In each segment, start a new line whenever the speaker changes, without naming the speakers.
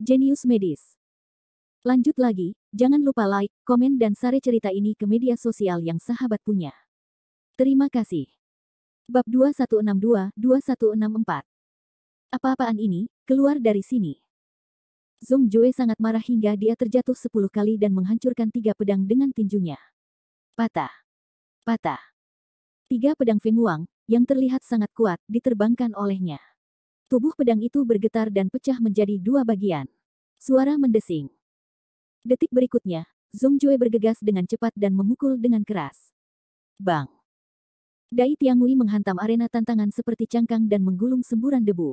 Jenius Medis. Lanjut lagi, jangan lupa like, komen dan share cerita ini ke media sosial yang sahabat punya. Terima kasih. Bab 2162-2164. Apa-apaan ini, keluar dari sini. Zhong Jue sangat marah hingga dia terjatuh 10 kali dan menghancurkan 3 pedang dengan tinjunya. Patah. Patah. 3 pedang Feng Wang, yang terlihat sangat kuat, diterbangkan olehnya. Tubuh pedang itu bergetar dan pecah menjadi 2 bagian. Suara mendesing. Detik berikutnya, Zhong Jue bergegas dengan cepat dan memukul dengan keras. Bang! Dai Tiangui menghantam arena tantangan seperti cangkang dan menggulung semburan debu.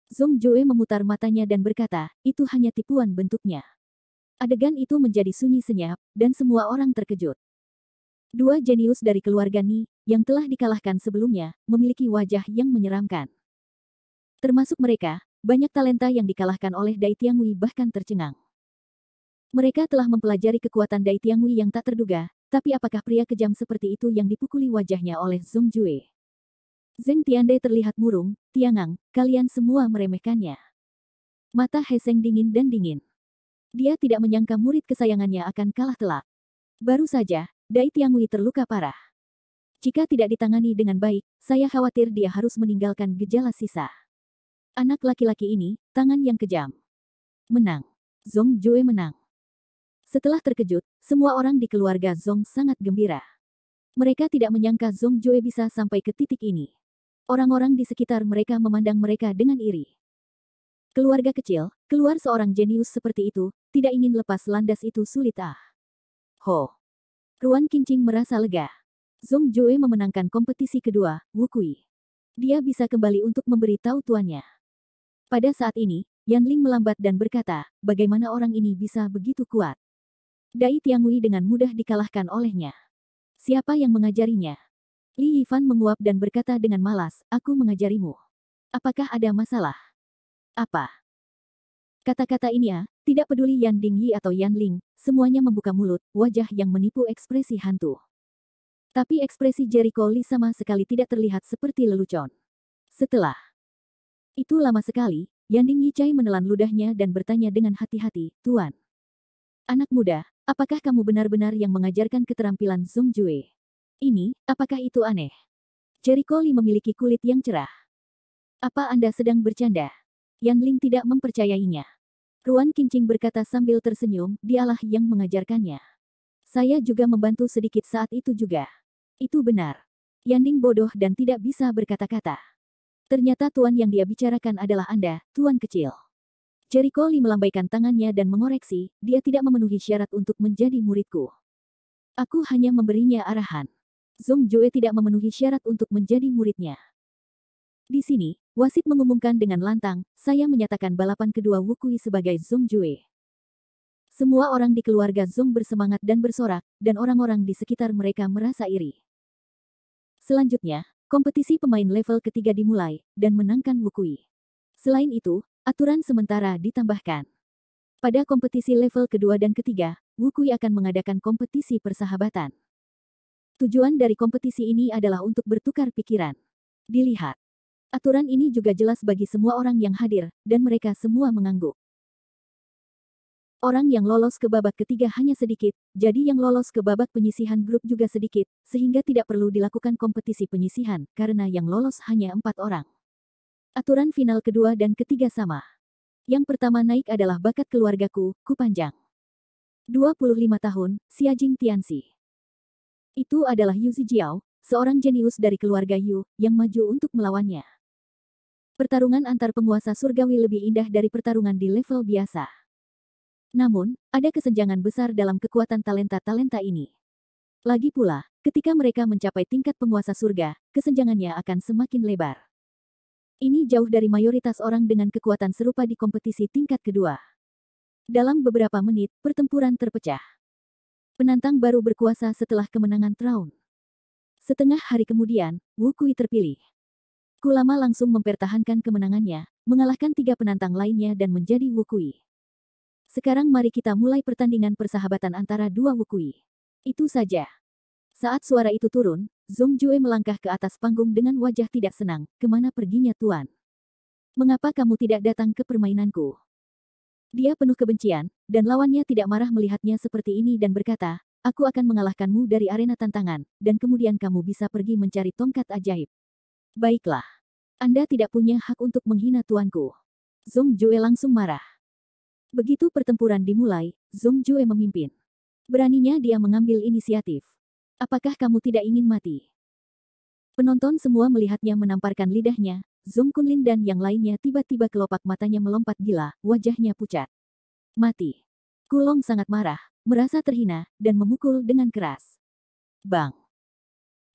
Zhong Jue memutar matanya dan berkata, itu hanya tipuan bentuknya. Adegan itu menjadi sunyi senyap, dan semua orang terkejut. 2 jenius dari keluarga Ni, yang telah dikalahkan sebelumnya, memiliki wajah yang menyeramkan. Termasuk mereka, banyak talenta yang dikalahkan oleh Dai Tiangui bahkan tercengang. Mereka telah mempelajari kekuatan Dai Tiangui yang tak terduga, tapi apakah pria kejam seperti itu yang dipukuli wajahnya oleh Zhong Jue? Zheng Tiande terlihat murung, Tiangang, kalian semua meremehkannya. Mata He Seng dingin dan dingin. Dia tidak menyangka murid kesayangannya akan kalah telak. Baru saja, Dai Tiangui terluka parah. Jika tidak ditangani dengan baik, saya khawatir dia harus meninggalkan gejala sisa. Anak laki-laki ini, tangan yang kejam. Menang. Zhong Jue menang. Setelah terkejut, semua orang di keluarga Zhong sangat gembira. Mereka tidak menyangka Zhong Jue bisa sampai ke titik ini. Orang-orang di sekitar mereka memandang mereka dengan iri. Keluarga kecil, keluar seorang jenius seperti itu, tidak ingin lepas landas itu sulit ah. Ho! Ruan Qingqing merasa lega. Zhong Jue memenangkan kompetisi kedua, Wukui. Dia bisa kembali untuk memberi tahu tuannya. Pada saat ini, Yan Ling melambat dan berkata, bagaimana orang ini bisa begitu kuat? Dai Tiangui dengan mudah dikalahkan olehnya. Siapa yang mengajarinya? Li Yifan menguap dan berkata dengan malas, aku mengajarimu. Apakah ada masalah? Apa? Kata-kata ini tidak peduli Yan Dingyi atau Yan Ling, semuanya membuka mulut, wajah yang menipu ekspresi hantu. Tapi ekspresi Jericho Li sama sekali tidak terlihat seperti lelucon. Setelah itu lama sekali, Yan Dingyi Cai menelan ludahnya dan bertanya dengan hati-hati, Tuan. Anak muda, apakah kamu benar-benar yang mengajarkan keterampilan Zhong Jue? Ini, apakah itu aneh? Jericho Li memiliki kulit yang cerah. Apa Anda sedang bercanda? Yan Ling tidak mempercayainya. Ruan Qingqing berkata sambil tersenyum, dialah yang mengajarkannya. Saya juga membantu sedikit saat itu juga. Itu benar. Yan Ling bodoh dan tidak bisa berkata-kata. Ternyata tuan yang dia bicarakan adalah Anda, tuan kecil. Jericho Li melambaikan tangannya dan mengoreksi, dia tidak memenuhi syarat untuk menjadi muridku. Aku hanya memberinya arahan. Zhong Jue tidak memenuhi syarat untuk menjadi muridnya. Di sini, wasit mengumumkan dengan lantang, saya menyatakan balapan kedua Wukui sebagai Zhong Jue. Semua orang di keluarga Zhong bersemangat dan bersorak, dan orang-orang di sekitar mereka merasa iri. Selanjutnya, kompetisi pemain level ketiga dimulai, dan menangkan Wukui. Selain itu, aturan sementara ditambahkan. Pada kompetisi level kedua dan ketiga, Wukui akan mengadakan kompetisi persahabatan. Tujuan dari kompetisi ini adalah untuk bertukar pikiran. Dilihat. Aturan ini juga jelas bagi semua orang yang hadir, dan mereka semua mengangguk. Orang yang lolos ke babak ketiga hanya sedikit, jadi yang lolos ke babak penyisihan grup juga sedikit, sehingga tidak perlu dilakukan kompetisi penyisihan, karena yang lolos hanya 4 orang. Aturan final kedua dan ketiga sama. Yang pertama naik adalah bakat keluargaku, Ku Panjang. 25 tahun, Xiajing Tianxi. Itu adalah Yu Zijiao, seorang jenius dari keluarga Yu, yang maju untuk melawannya. Pertarungan antar penguasa surgawi lebih indah dari pertarungan di level biasa. Namun, ada kesenjangan besar dalam kekuatan talenta-talenta ini. Lagi pula, ketika mereka mencapai tingkat penguasa surga, kesenjangannya akan semakin lebar. Ini jauh dari mayoritas orang dengan kekuatan serupa di kompetisi tingkat kedua. Dalam beberapa menit, pertempuran terpecah. Penantang baru berkuasa setelah kemenangan Traun. Setengah hari kemudian, Wukui terpilih. Kulama langsung mempertahankan kemenangannya, mengalahkan 3 penantang lainnya dan menjadi Wukui. Sekarang mari kita mulai pertandingan persahabatan antara 2 Wukui. Itu saja. Saat suara itu turun, Zhong Jue melangkah ke atas panggung dengan wajah tidak senang. Kemana perginya tuan? Mengapa kamu tidak datang ke permainanku? Dia penuh kebencian, dan lawannya tidak marah melihatnya seperti ini dan berkata, aku akan mengalahkanmu dari arena tantangan, dan kemudian kamu bisa pergi mencari tongkat ajaib. Baiklah. Anda tidak punya hak untuk menghina tuanku. Zhong Jue langsung marah. Begitu pertempuran dimulai, Zhong Jue memimpin. Beraninya dia mengambil inisiatif. Apakah kamu tidak ingin mati? Penonton semua melihatnya menamparkan lidahnya, Zhong Kunlin dan yang lainnya tiba-tiba kelopak matanya melompat gila, wajahnya pucat. Mati. Kulong sangat marah, merasa terhina, dan memukul dengan keras. Bang!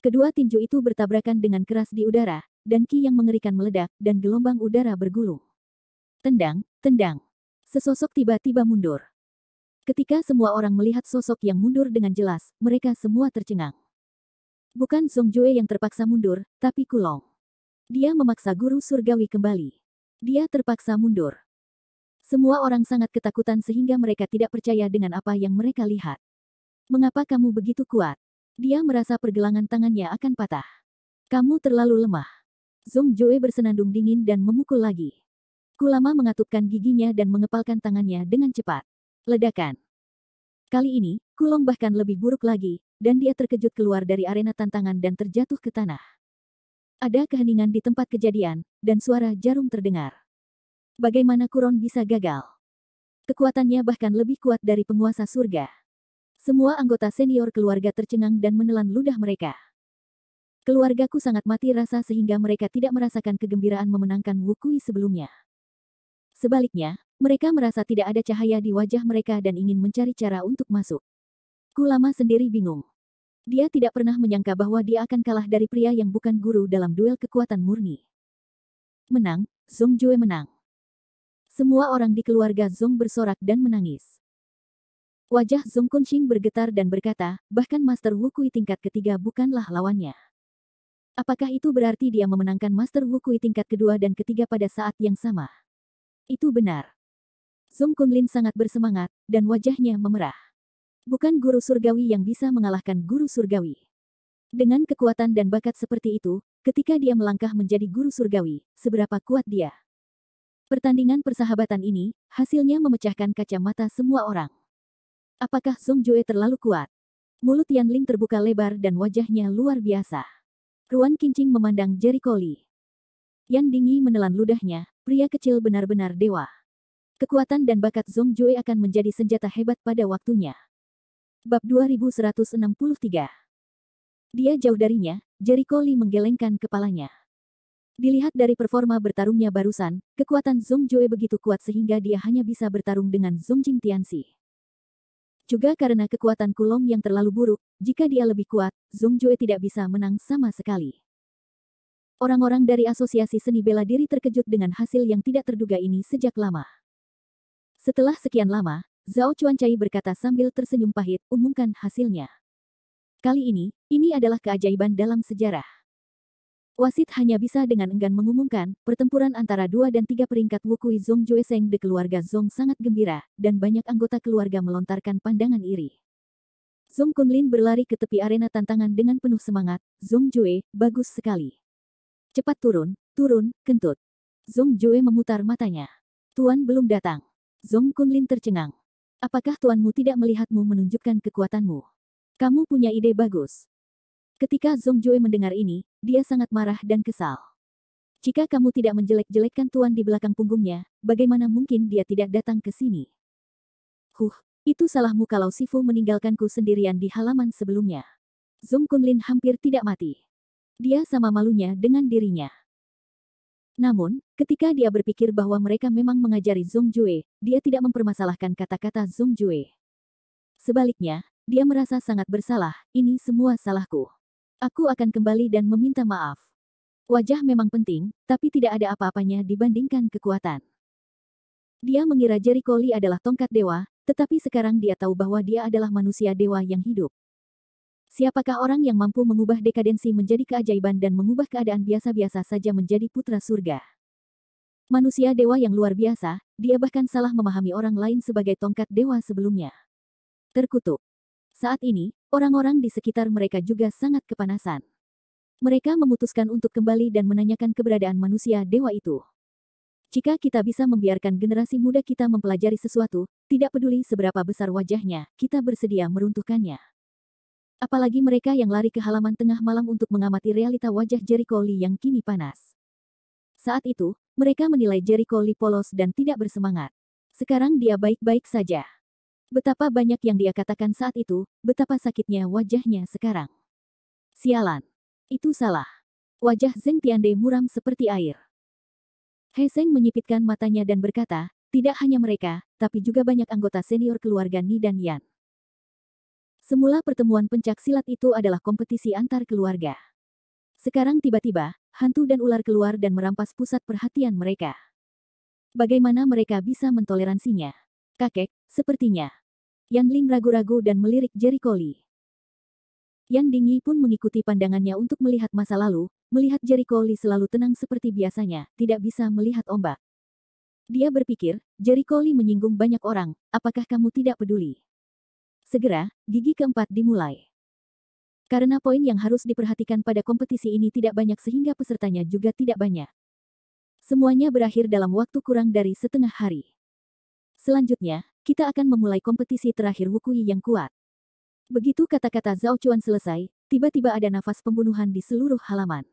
Kedua tinju itu bertabrakan dengan keras di udara, dan ki yang mengerikan meledak, dan gelombang udara bergulung. Tendang, tendang. Sesosok tiba-tiba mundur. Ketika semua orang melihat sosok yang mundur dengan jelas, mereka semua tercengang. Bukan Zhong Jue yang terpaksa mundur, tapi Kulong. Dia memaksa guru surgawi kembali. Dia terpaksa mundur. Semua orang sangat ketakutan sehingga mereka tidak percaya dengan apa yang mereka lihat. Mengapa kamu begitu kuat? Dia merasa pergelangan tangannya akan patah. Kamu terlalu lemah. Zhong Jue bersenandung dingin dan memukul lagi. Kulama mengatupkan giginya dan mengepalkan tangannya dengan cepat. Ledakan. Kali ini, Kulong bahkan lebih buruk lagi, dan dia terkejut keluar dari arena tantangan dan terjatuh ke tanah. Ada keheningan di tempat kejadian, dan suara jarum terdengar. Bagaimana Kuron bisa gagal? Kekuatannya bahkan lebih kuat dari penguasa surga. Semua anggota senior keluarga tercengang dan menelan ludah mereka. Keluargaku sangat mati rasa sehingga mereka tidak merasakan kegembiraan memenangkan Wukui sebelumnya. Sebaliknya, mereka merasa tidak ada cahaya di wajah mereka dan ingin mencari cara untuk masuk. Kulama sendiri bingung. Dia tidak pernah menyangka bahwa dia akan kalah dari pria yang bukan guru dalam duel kekuatan murni. Menang, Zhong Jue menang. Semua orang di keluarga Zhong bersorak dan menangis. Wajah Zhong Kunxing bergetar dan berkata, bahkan Master Wukui tingkat ketiga bukanlah lawannya. Apakah itu berarti dia memenangkan Master Wukui tingkat kedua dan ketiga pada saat yang sama? Itu benar. Zhong Kunlin sangat bersemangat, dan wajahnya memerah. Bukan guru surgawi yang bisa mengalahkan guru surgawi. Dengan kekuatan dan bakat seperti itu, ketika dia melangkah menjadi guru surgawi, seberapa kuat dia? Pertandingan persahabatan ini, hasilnya memecahkan kacamata semua orang. Apakah Zhong Jue terlalu kuat? Mulut Yanling terbuka lebar dan wajahnya luar biasa. Ruan Qingqing memandang Jericho Lee. Yan Dingyi menelan ludahnya, pria kecil benar-benar dewa. Kekuatan dan bakat Zhong Jue akan menjadi senjata hebat pada waktunya. Bab 2163. Dia jauh darinya, Jericho Lee menggelengkan kepalanya. Dilihat dari performa bertarungnya barusan, kekuatan Zhong Jue begitu kuat sehingga dia hanya bisa bertarung dengan Zhong Jing Tianxi. Juga karena kekuatan Kulong yang terlalu buruk, jika dia lebih kuat, Zhong Jue tidak bisa menang sama sekali. Orang-orang dari asosiasi seni bela diri terkejut dengan hasil yang tidak terduga ini sejak lama. Setelah sekian lama, Zhao Chuancai berkata sambil tersenyum pahit, umumkan hasilnya. Kali ini adalah keajaiban dalam sejarah. Wasit hanya bisa dengan enggan mengumumkan, pertempuran antara 2 dan 3 peringkat Wukui Zhong Jue Seng de keluarga Zhong sangat gembira, dan banyak anggota keluarga melontarkan pandangan iri. Zhong Kunlin berlari ke tepi arena tantangan dengan penuh semangat, Zhong Jue, bagus sekali. Cepat turun, turun, kentut. Zhong Jue memutar matanya. Tuan belum datang. Zhong Kunlin tercengang. Apakah tuanmu tidak melihatmu menunjukkan kekuatanmu? Kamu punya ide bagus. Ketika Zhong Jue mendengar ini, dia sangat marah dan kesal. Jika kamu tidak menjelek-jelekkan tuan di belakang punggungnya, bagaimana mungkin dia tidak datang ke sini? Itu salahmu kalau Sifu meninggalkanku sendirian di halaman sebelumnya. Zhong Kunlin hampir tidak mati. Dia sama malunya dengan dirinya. Namun, ketika dia berpikir bahwa mereka memang mengajari Zhong Jue, dia tidak mempermasalahkan kata-kata Zhong Jue. Sebaliknya, dia merasa sangat bersalah, ini semua salahku. Aku akan kembali dan meminta maaf. Wajah memang penting, tapi tidak ada apa-apanya dibandingkan kekuatan. Dia mengira Jericho Lee adalah tongkat dewa, tetapi sekarang dia tahu bahwa dia adalah manusia dewa yang hidup. Siapakah orang yang mampu mengubah dekadensi menjadi keajaiban dan mengubah keadaan biasa-biasa saja menjadi putra surga? Manusia dewa yang luar biasa, dia bahkan salah memahami orang lain sebagai tongkat dewa sebelumnya. Terkutuk. Saat ini, orang-orang di sekitar mereka juga sangat kepanasan. Mereka memutuskan untuk kembali dan menanyakan keberadaan manusia dewa itu. Jika kita bisa membiarkan generasi muda kita mempelajari sesuatu, tidak peduli seberapa besar wajahnya, kita bersedia meruntuhkannya. Apalagi mereka yang lari ke halaman tengah malam untuk mengamati realita wajah Jericho Lee yang kini panas. Saat itu, mereka menilai Jericho Lee polos dan tidak bersemangat. Sekarang dia baik-baik saja. Betapa banyak yang dia katakan saat itu, betapa sakitnya wajahnya sekarang. Sialan. Itu salah. Wajah Zheng Tiande muram seperti air. He Seng menyipitkan matanya dan berkata, tidak hanya mereka, tapi juga banyak anggota senior keluarga Ni dan Yan. Semula pertemuan pencak silat itu adalah kompetisi antar keluarga. Sekarang tiba-tiba, hantu dan ular keluar dan merampas pusat perhatian mereka. Bagaimana mereka bisa mentoleransinya? Kakek, sepertinya. Yan Ling ragu-ragu dan melirik Jericho Lee. Yan Dingyi pun mengikuti pandangannya untuk melihat masa lalu, melihat Jericho Lee selalu tenang seperti biasanya, tidak bisa melihat ombak. Dia berpikir, Jericho Lee menyinggung banyak orang, apakah kamu tidak peduli? Segera, gigi keempat dimulai. Karena poin yang harus diperhatikan pada kompetisi ini tidak banyak sehingga pesertanya juga tidak banyak. Semuanya berakhir dalam waktu kurang dari setengah hari. Selanjutnya, kita akan memulai kompetisi terakhir Wukui yang kuat. Begitu kata-kata Zhao Chuan selesai, tiba-tiba ada nafas pembunuhan di seluruh halaman.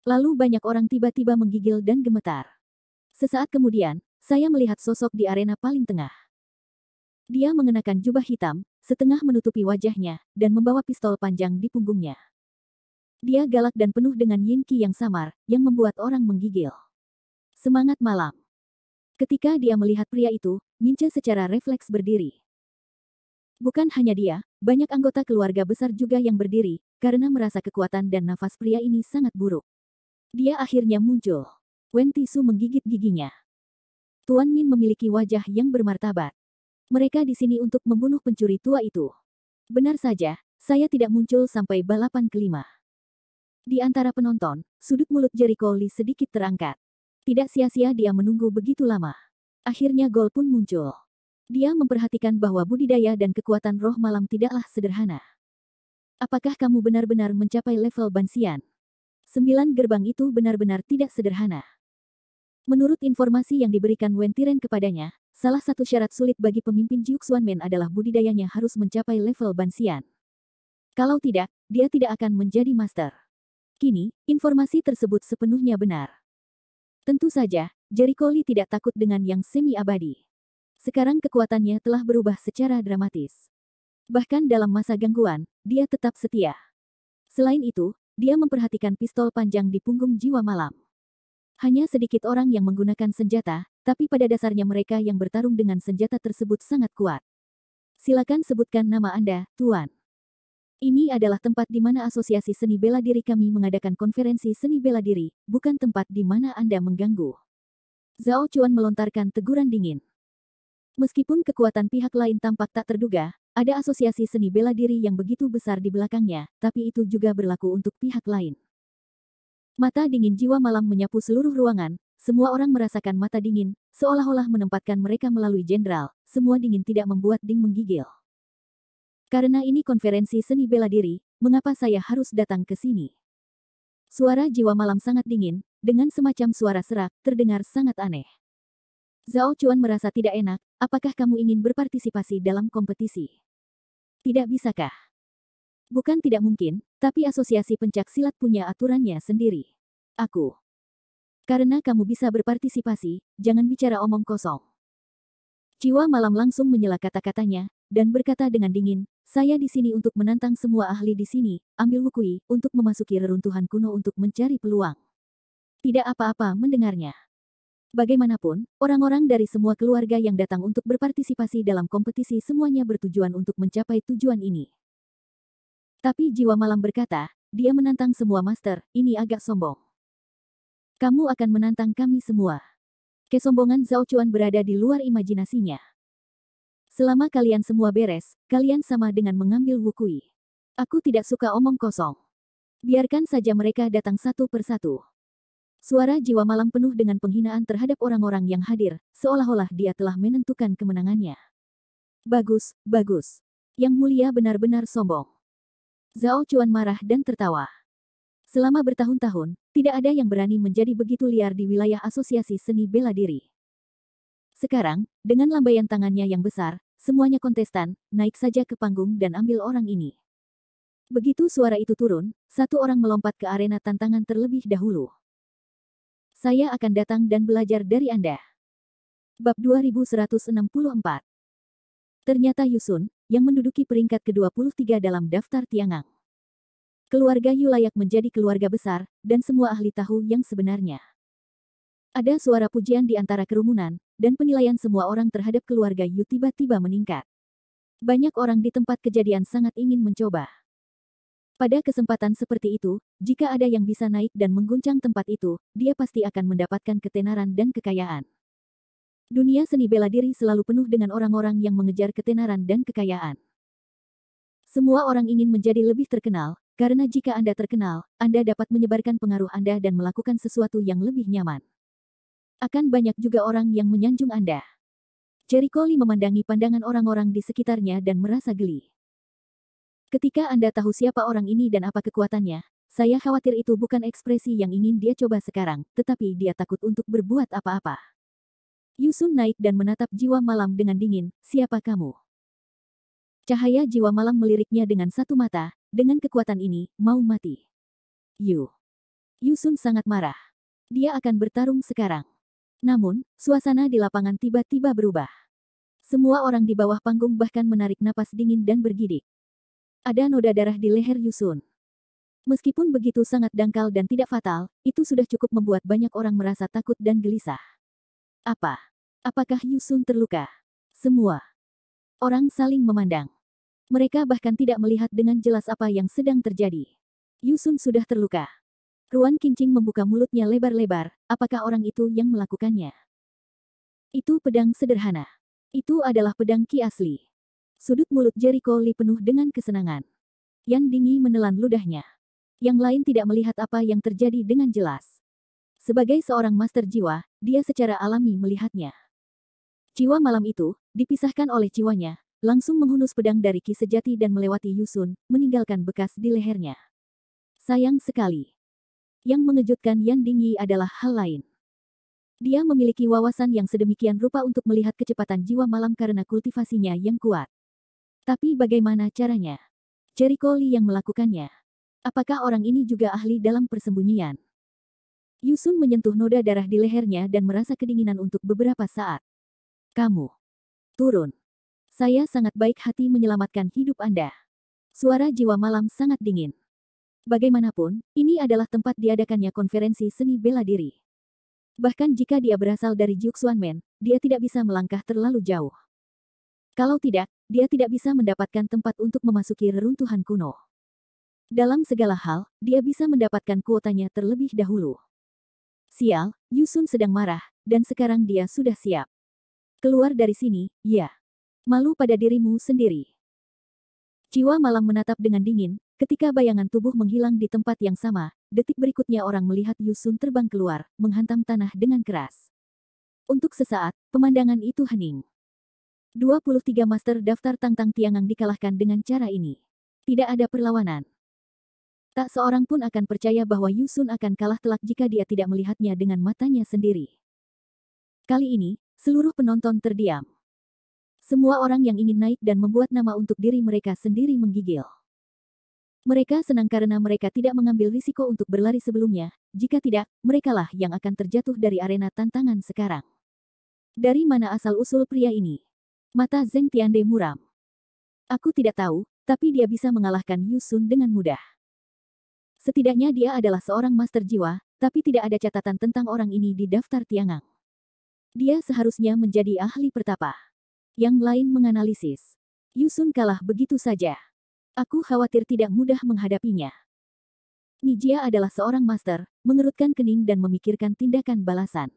Lalu banyak orang tiba-tiba menggigil dan gemetar. Sesaat kemudian, saya melihat sosok di arena paling tengah. Dia mengenakan jubah hitam, setengah menutupi wajahnya, dan membawa pistol panjang di punggungnya. Dia galak dan penuh dengan yin qi yang samar, yang membuat orang menggigil. Semangat malam. Ketika dia melihat pria itu, Mince secara refleks berdiri. Bukan hanya dia, banyak anggota keluarga besar juga yang berdiri, karena merasa kekuatan dan nafas pria ini sangat buruk. Dia akhirnya muncul. Wen Tisu menggigit giginya. Tuan Min memiliki wajah yang bermartabat. Mereka di sini untuk membunuh pencuri tua itu. Benar saja, saya tidak muncul sampai balapan kelima. Di antara penonton, sudut mulut Jericho Lee sedikit terangkat. Tidak sia-sia dia menunggu begitu lama. Akhirnya gol pun muncul. Dia memperhatikan bahwa budidaya dan kekuatan roh malam tidaklah sederhana. Apakah kamu benar-benar mencapai level Bansian? 9 gerbang itu benar-benar tidak sederhana. Menurut informasi yang diberikan Wen Tiren kepadanya, salah satu syarat sulit bagi pemimpin Jiuxuanmen adalah budidayanya harus mencapai level Bansian. Kalau tidak, dia tidak akan menjadi master. Kini, informasi tersebut sepenuhnya benar. Tentu saja, Jericho Lee tidak takut dengan yang semi-abadi. Sekarang kekuatannya telah berubah secara dramatis. Bahkan dalam masa gangguan, dia tetap setia. Selain itu, dia memperhatikan pistol panjang di punggung jiwa malam. Hanya sedikit orang yang menggunakan senjata, tapi pada dasarnya mereka yang bertarung dengan senjata tersebut sangat kuat. Silakan sebutkan nama Anda, Tuan. Ini adalah tempat di mana Asosiasi Seni Bela Diri kami mengadakan konferensi seni bela diri, bukan tempat di mana Anda mengganggu. Zhao Chuan melontarkan teguran dingin. Meskipun kekuatan pihak lain tampak tak terduga, ada asosiasi seni bela diri yang begitu besar di belakangnya, tapi itu juga berlaku untuk pihak lain. Mata dingin jiwa malam menyapu seluruh ruangan, semua orang merasakan mata dingin, seolah-olah menempatkan mereka melalui jenderal, semua dingin tidak membuat Ding menggigil. Karena ini konferensi seni bela diri, mengapa saya harus datang ke sini? Suara jiwa malam sangat dingin, dengan semacam suara serak, terdengar sangat aneh. Zhao Chuan merasa tidak enak, apakah kamu ingin berpartisipasi dalam kompetisi? Tidak bisakah? Bukan tidak mungkin, tapi asosiasi pencak silat punya aturannya sendiri. Aku. Karena kamu bisa berpartisipasi, jangan bicara omong kosong. Jiwa malam langsung menyela kata-katanya, dan berkata dengan dingin, saya di sini untuk menantang semua ahli di sini, ambil Wukui, untuk memasuki reruntuhan kuno untuk mencari peluang. Tidak apa-apa mendengarnya. Bagaimanapun, orang-orang dari semua keluarga yang datang untuk berpartisipasi dalam kompetisi semuanya bertujuan untuk mencapai tujuan ini. Tapi jiwa malam berkata, dia menantang semua master, ini agak sombong. Kamu akan menantang kami semua. Kesombongan Zhao Chuan berada di luar imajinasinya. Selama kalian semua beres, kalian sama dengan mengambil Wukui. Aku tidak suka omong kosong. Biarkan saja mereka datang satu persatu. Suara jiwa malam penuh dengan penghinaan terhadap orang-orang yang hadir, seolah-olah dia telah menentukan kemenangannya. Bagus, bagus. Yang mulia benar-benar sombong. Zhao Chuan marah dan tertawa. Selama bertahun-tahun, tidak ada yang berani menjadi begitu liar di wilayah Asosiasi Seni Bela Diri. Sekarang, dengan lambaian tangannya yang besar, semuanya kontestan, naik saja ke panggung dan ambil orang ini. Begitu suara itu turun, satu orang melompat ke arena tantangan terlebih dahulu. Saya akan datang dan belajar dari Anda. Bab 2164. Ternyata Yusun, yang menduduki peringkat ke-23 dalam daftar Tiangang. Keluarga Yu layak menjadi keluarga besar, dan semua ahli tahu yang sebenarnya. Ada suara pujian di antara kerumunan, dan penilaian semua orang terhadap keluarga Yu tiba-tiba meningkat. Banyak orang di tempat kejadian sangat ingin mencoba. Pada kesempatan seperti itu, jika ada yang bisa naik dan mengguncang tempat itu, dia pasti akan mendapatkan ketenaran dan kekayaan. Dunia seni bela diri selalu penuh dengan orang-orang yang mengejar ketenaran dan kekayaan. Semua orang ingin menjadi lebih terkenal, karena jika Anda terkenal, Anda dapat menyebarkan pengaruh Anda dan melakukan sesuatu yang lebih nyaman. Akan banyak juga orang yang menyanjung Anda. Jericho Lee memandangi pandangan orang-orang di sekitarnya dan merasa geli. Ketika Anda tahu siapa orang ini dan apa kekuatannya, saya khawatir itu bukan ekspresi yang ingin dia coba sekarang, tetapi dia takut untuk berbuat apa-apa. Yusun naik dan menatap jiwa malam dengan dingin, siapa kamu? Cahaya jiwa malam meliriknya dengan satu mata, dengan kekuatan ini, mau mati. Yusun sangat marah. Dia akan bertarung sekarang. Namun, suasana di lapangan tiba-tiba berubah. Semua orang di bawah panggung bahkan menarik napas dingin dan bergidik. Ada noda darah di leher Yusun. Meskipun begitu sangat dangkal dan tidak fatal, itu sudah cukup membuat banyak orang merasa takut dan gelisah. Apakah Yusun terluka? Semua orang saling memandang. Mereka bahkan tidak melihat dengan jelas apa yang sedang terjadi. Yusun sudah terluka. Ruan Qingqing membuka mulutnya lebar-lebar, apakah orang itu yang melakukannya? Itu pedang sederhana. Itu adalah pedang Qi asli. Sudut mulut Jericho Lee penuh dengan kesenangan. Yan Dingyi menelan ludahnya. Yang lain tidak melihat apa yang terjadi dengan jelas. Sebagai seorang master jiwa, dia secara alami melihatnya. Jiwa malam itu, dipisahkan oleh jiwanya, langsung menghunus pedang dari Qi sejati dan melewati Yusun, meninggalkan bekas di lehernya. Sayang sekali. Yang mengejutkan Yan Dingyi adalah hal lain. Dia memiliki wawasan yang sedemikian rupa untuk melihat kecepatan jiwa malam karena kultivasinya yang kuat. Tapi bagaimana caranya? Jericho Lee yang melakukannya. Apakah orang ini juga ahli dalam persembunyian? Yusun menyentuh noda darah di lehernya dan merasa kedinginan untuk beberapa saat. Kamu turun. Saya sangat baik hati menyelamatkan hidup Anda. Suara jiwa malam sangat dingin. Bagaimanapun, ini adalah tempat diadakannya konferensi seni bela diri. Bahkan jika dia berasal dari Juxuanmen, dia tidak bisa melangkah terlalu jauh. Kalau tidak, dia tidak bisa mendapatkan tempat untuk memasuki reruntuhan kuno. Dalam segala hal, dia bisa mendapatkan kuotanya terlebih dahulu. Sial, Yusun sedang marah, dan sekarang dia sudah siap. Keluar dari sini, ya. Malu pada dirimu sendiri. Jiwa malam menatap dengan dingin, ketika bayangan tubuh menghilang di tempat yang sama, detik berikutnya orang melihat Yusun terbang keluar, menghantam tanah dengan keras. Untuk sesaat, pemandangan itu hening. 23 master daftar Tangtang Tiangang dikalahkan dengan cara ini. Tidak ada perlawanan. Tak seorang pun akan percaya bahwa Yusun akan kalah telak jika dia tidak melihatnya dengan matanya sendiri. Kali ini, seluruh penonton terdiam. Semua orang yang ingin naik dan membuat nama untuk diri mereka sendiri menggigil. Mereka senang karena mereka tidak mengambil risiko untuk berlari sebelumnya, jika tidak, merekalah yang akan terjatuh dari arena tantangan sekarang. Dari mana asal-usul pria ini? Mata Zheng Tiande muram. Aku tidak tahu, tapi dia bisa mengalahkan Yusun dengan mudah. Setidaknya dia adalah seorang master jiwa, tapi tidak ada catatan tentang orang ini di daftar Tiangang. Dia seharusnya menjadi ahli pertapa. Yang lain menganalisis. Yusun kalah begitu saja. Aku khawatir tidak mudah menghadapinya. Nijia adalah seorang master, mengerutkan kening dan memikirkan tindakan balasan.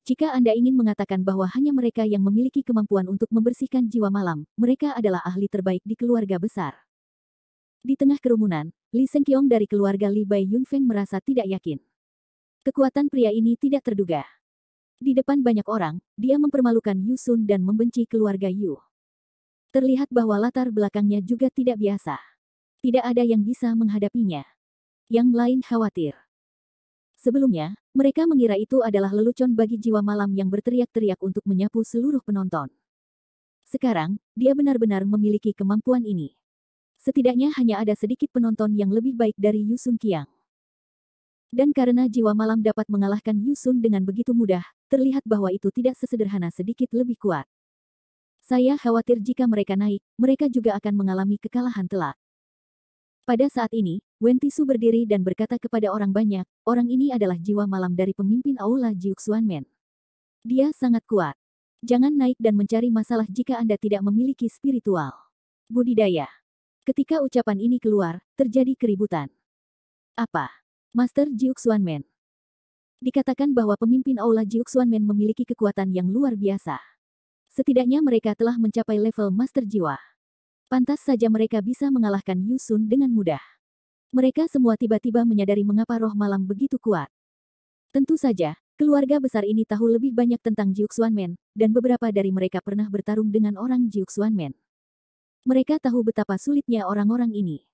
Jika Anda ingin mengatakan bahwa hanya mereka yang memiliki kemampuan untuk membersihkan jiwa malam, mereka adalah ahli terbaik di keluarga besar. Di tengah kerumunan, Li Sengqiong dari keluarga Li Bai Yunfeng merasa tidak yakin. Kekuatan pria ini tidak terduga. Di depan banyak orang, dia mempermalukan Yusun dan membenci keluarga Yu. Terlihat bahwa latar belakangnya juga tidak biasa. Tidak ada yang bisa menghadapinya. Yang lain khawatir. Sebelumnya, mereka mengira itu adalah lelucon bagi jiwa malam yang berteriak-teriak untuk menyapu seluruh penonton. Sekarang, dia benar-benar memiliki kemampuan ini. Setidaknya hanya ada sedikit penonton yang lebih baik dari Yu Sun Qiang. Dan karena jiwa malam dapat mengalahkan Yu Sun dengan begitu mudah, terlihat bahwa itu tidak sesederhana sedikit lebih kuat. Saya khawatir jika mereka naik, mereka juga akan mengalami kekalahan telak. Pada saat ini, Wen Tisu berdiri dan berkata kepada orang banyak, orang ini adalah jiwa malam dari pemimpin Aula Jiuxuanmen. Dia sangat kuat. Jangan naik dan mencari masalah jika Anda tidak memiliki spiritual budidaya. Ketika ucapan ini keluar, terjadi keributan. Apa? Master Jiuxuanmen. Dikatakan bahwa pemimpin Aula Jiuxuanmen memiliki kekuatan yang luar biasa. Setidaknya mereka telah mencapai level Master Jiwa. Pantas saja mereka bisa mengalahkan Yu Sun dengan mudah. Mereka semua tiba-tiba menyadari mengapa roh malam begitu kuat. Tentu saja, keluarga besar ini tahu lebih banyak tentang Jiuxuanmen, dan beberapa dari mereka pernah bertarung dengan orang Jiuxuanmen. Mereka tahu betapa sulitnya orang-orang ini.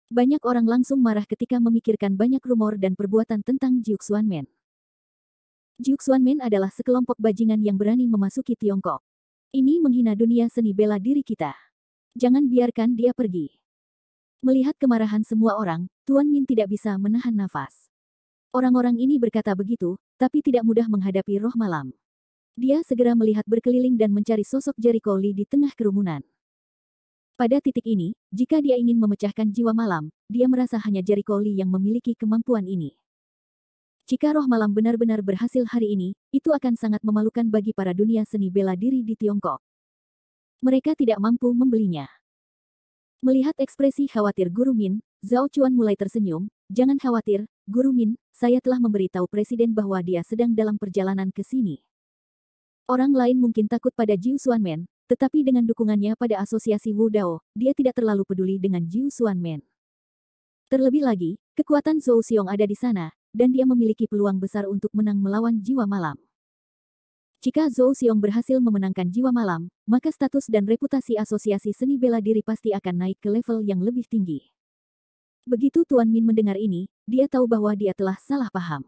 Banyak orang langsung marah ketika memikirkan banyak rumor dan perbuatan tentang Jiuxuanmen. Jiuxuanmen adalah sekelompok bajingan yang berani memasuki Tiongkok. Ini menghina dunia seni bela diri kita. Jangan biarkan dia pergi. Melihat kemarahan semua orang, Tuan Min tidak bisa menahan nafas. Orang-orang ini berkata begitu, tapi tidak mudah menghadapi roh malam. Dia segera melihat berkeliling dan mencari sosok Jericho Lee di tengah kerumunan. Pada titik ini, jika dia ingin memecahkan jiwa malam, dia merasa hanya Jericho Lee yang memiliki kemampuan ini. Jika roh malam benar-benar berhasil hari ini, itu akan sangat memalukan bagi para dunia seni bela diri di Tiongkok. Mereka tidak mampu membelinya. Melihat ekspresi khawatir Guru Min, Zhao Chuan mulai tersenyum. Jangan khawatir, Guru Min, saya telah memberitahu Presiden bahwa dia sedang dalam perjalanan ke sini. Orang lain mungkin takut pada Jiu Xuanmen, tetapi dengan dukungannya pada asosiasi Wu Dao, dia tidak terlalu peduli dengan Jiu Xuanmen. Terlebih lagi, kekuatan Zhou Xiong ada di sana, dan dia memiliki peluang besar untuk menang melawan jiwa malam. Jika Zhou Xiong berhasil memenangkan jiwa malam, maka status dan reputasi asosiasi seni bela diri pasti akan naik ke level yang lebih tinggi. Begitu Tuan Min mendengar ini, dia tahu bahwa dia telah salah paham.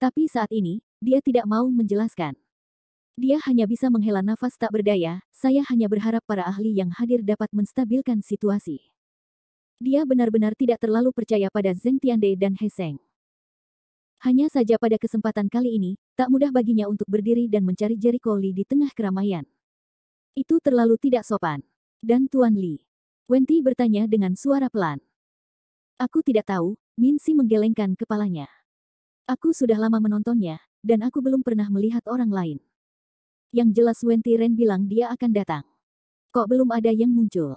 Tapi saat ini, dia tidak mau menjelaskan. Dia hanya bisa menghela nafas tak berdaya, saya hanya berharap para ahli yang hadir dapat menstabilkan situasi. Dia benar-benar tidak terlalu percaya pada Zheng Tiande dan He Seng. Hanya saja pada kesempatan kali ini, tak mudah baginya untuk berdiri dan mencari Jericho Lee di tengah keramaian. Itu terlalu tidak sopan. Dan Tuan Lee? Wen Ti bertanya dengan suara pelan. Aku tidak tahu, Min Si menggelengkan kepalanya. Aku sudah lama menontonnya, dan aku belum pernah melihat orang lain. Yang jelas Wen Ti Ren bilang dia akan datang. Kok belum ada yang muncul?